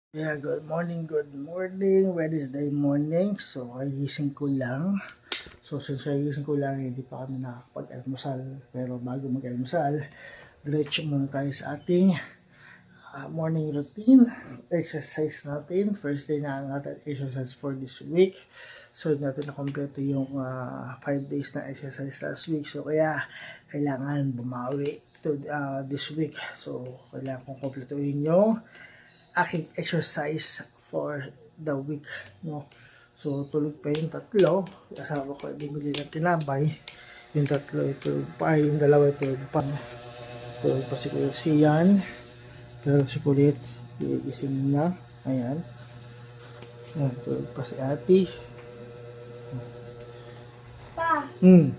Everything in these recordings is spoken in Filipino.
Yeah, good morning, Wednesday morning. So, kagising ko lang. So, since kagising ko lang, hindi pa kami nakakapag-almusal. Pero bago mag-almusal, diretso muna tayo sa ating morning routine. Exercise natin. First day na ang ating exercise for this week. So, hindi natin na-completo yung 5 days na exercise last week. So, kaya kailangan bumawi to this week. So, kailangan kong kompletuhin yung aking exercise for the week, no? So, tulog pa yung tatlo. Asawa ko, bibili ng tinapay. Yung tatlo, tulog pa. Yung dalawa, tulog pa. Tulog pa si Kuya Sian. Pero si Kulit, gigising na. Ayan. Ayan, tulog pa si Ate. Pa, Ayan,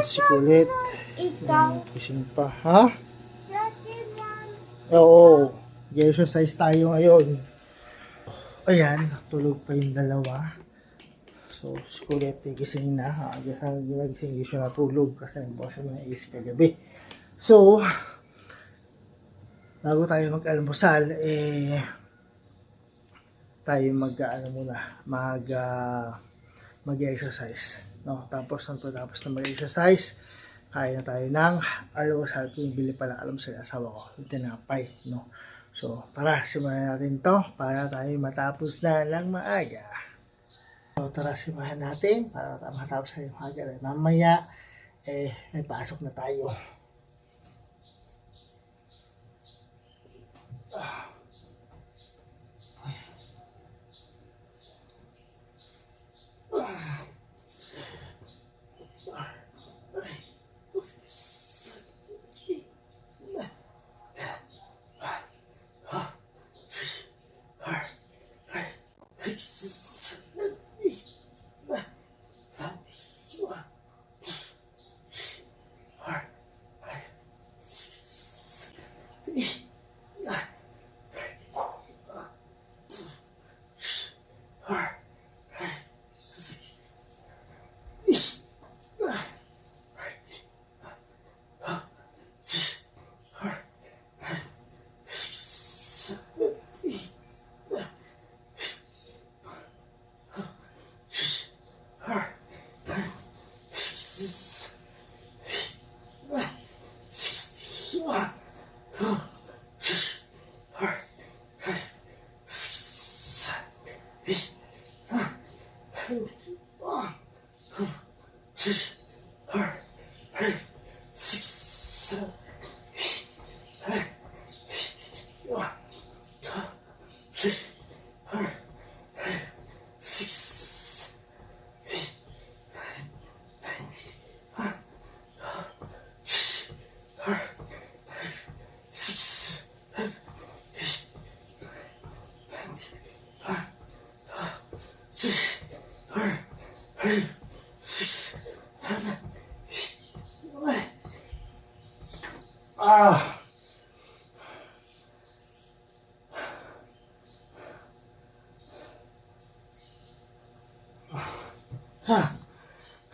si Kulit. ikaw. Ayan, gising pa. Ha? Dati lang. Oo. Exercise tayo ngayon. Ayan, tulog pa yung dalawa. So, si Kulit, gising na. Gising siya natulog kasi nagbukas siya ng AC kagabi. So, bago tayo mag-almusal, tayo mag-exercise. No? Tapos na mag-exercise, kaya na tayo ng almusal. Kung bili pa lang almusal sa asawa ko, yung tinapay. No? So, tara, simulan natin to para tayo matapos na lang maaga. So, tara, simulan natin para matapos na yung maaga. Mamaya, may pasok na tayo.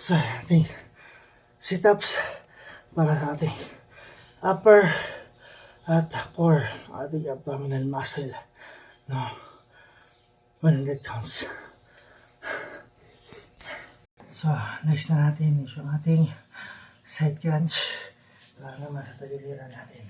So, ating sit-ups para sa ating upper at core, ating abdominal muscle. No, 100 counts. So, next na natin is yung ating side crunch para naman sa tagiliran natin.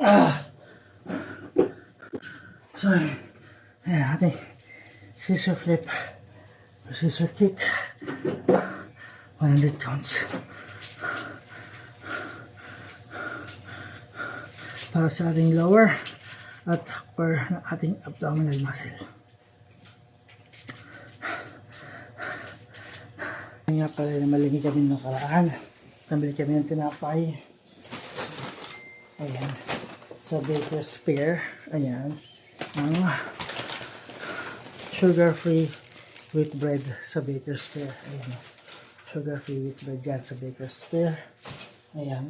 Ah! So, ayan, ating scissor flip, scissor kick, 100 counts. Para sa ating lower at upper ng ating abdominal muscle. Nga pala na malingi kami ng karaan. Nabili kami ng tinapay. Ayan. Sa Baker's Fair. Ayan. Ang sugar-free wheat bread sa Baker's Fair. Ayan. Sugar-free wheat bread dyan sa Baker's Fair. Ayan.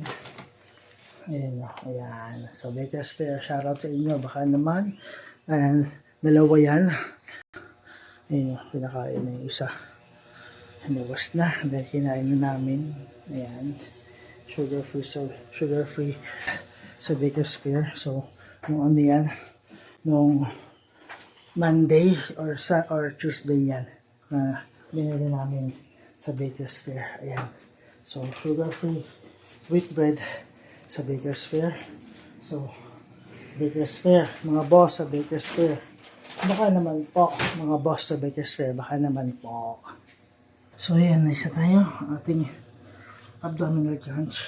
Ayan. Ayan. So Baker's Fair. Shoutout sa inyo. Baka naman. Ayan. Dalawa yan. Ayan. Pinakain na yung isa. Nawas na dahil kinain na namin. Ayan, sugar free sa Baker's Fair. So nung ano yan, nung Monday or Tuesday yan na binili namin sa Baker's Fair. Ayan, so sugar free wheat bread sa Baker's Fair. So Baker's Fair, mga boss sa Baker's Fair, baka naman po, mga boss sa Baker's Fair, baka naman po. So ayan, naisa tayo ating abdominal crunch.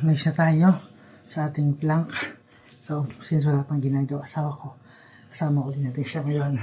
Next na tayo sa ating plank. So, since wala pang ginagawa asawa ko, kasama ulit natin siya ngayon.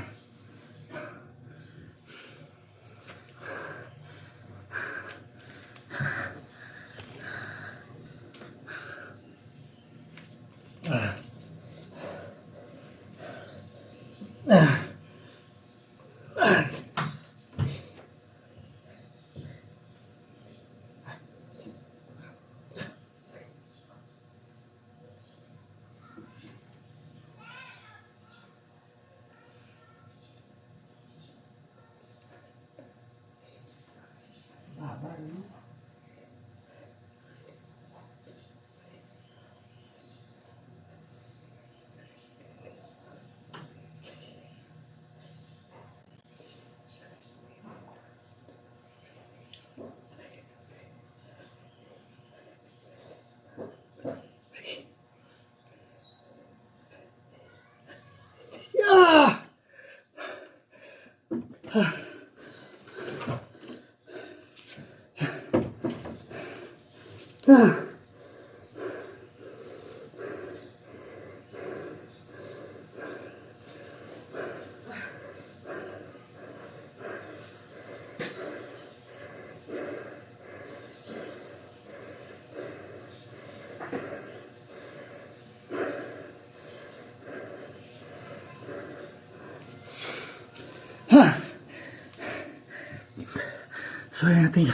So, ayan natin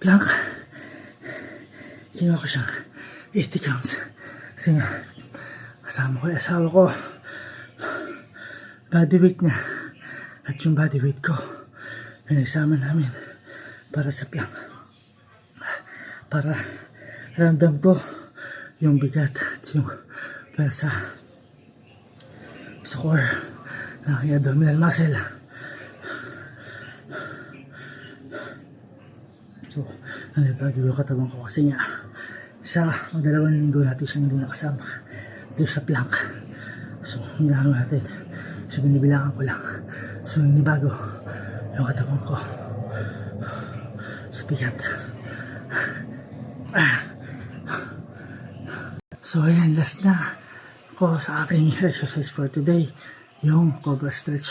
plank. Ginawa ko siyang 80 counts. Kasi nga, kasama ko yung asawa ko. Body weight niya at yung body weight ko. Pinagsama namin para sa plank. Para ramdam ko yung bigat at yung pwersa sa core ng aking abdominal muscle. So, nalibagi yung katawan ko kasi nga sa magdalawang linggo natin siyang hindi nakasama dito sa plank. So, hinahango natin. So, binibilangan ko lang. So, hinibago yung katawan ko sa bigat. So, ayan, last na ko sa aking exercise for today, yung cobra stretch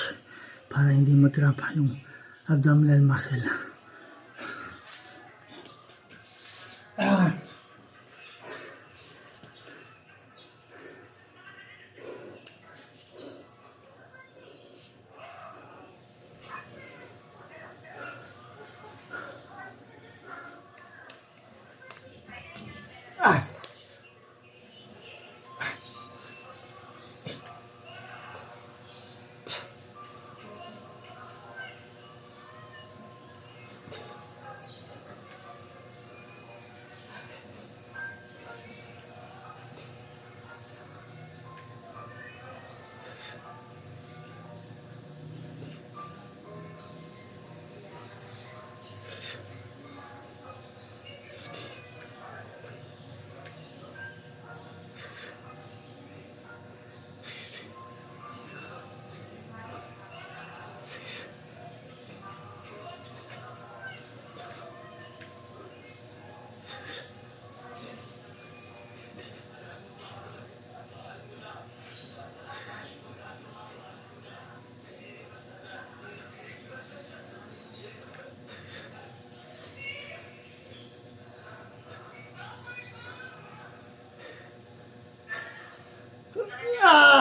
para hindi mag-cramp yung abdominal muscle. Tapos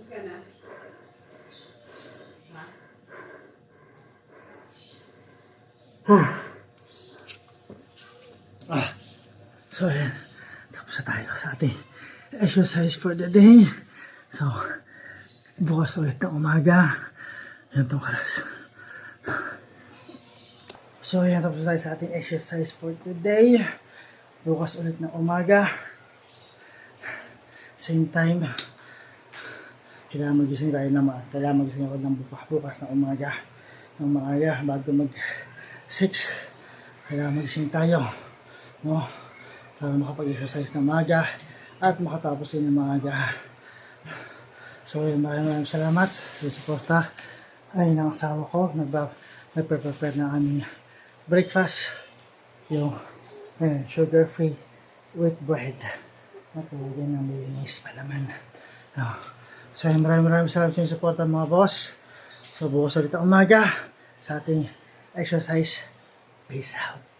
ka na? So, ayan. Tapos na tayo sa ating exercise for the day. So, bukas ulit ng umaga. Yan itong karas. So, ayan. Tapos na tayo sa ating exercise for today. Bukas ulit ng umaga. Same time. Kailangan magising tayo naman. Kailangan magising ako ng bukas ng umaga. Ng maaga bago mag 6. Kailangan magising tayo. No? Para makapag-exercise na maaga at makatapos din ng maaga. So, maraming salamat sa suporta ay ng asawa ko. Nagpe-prepare na aming breakfast. Yung sugar-free wheat bread. Matulogin ng mayonnaise palaman. No. So, maraming salamat sa suporta mga boss. So, bukas ulit ang umaga sa ating exercise. Peace out.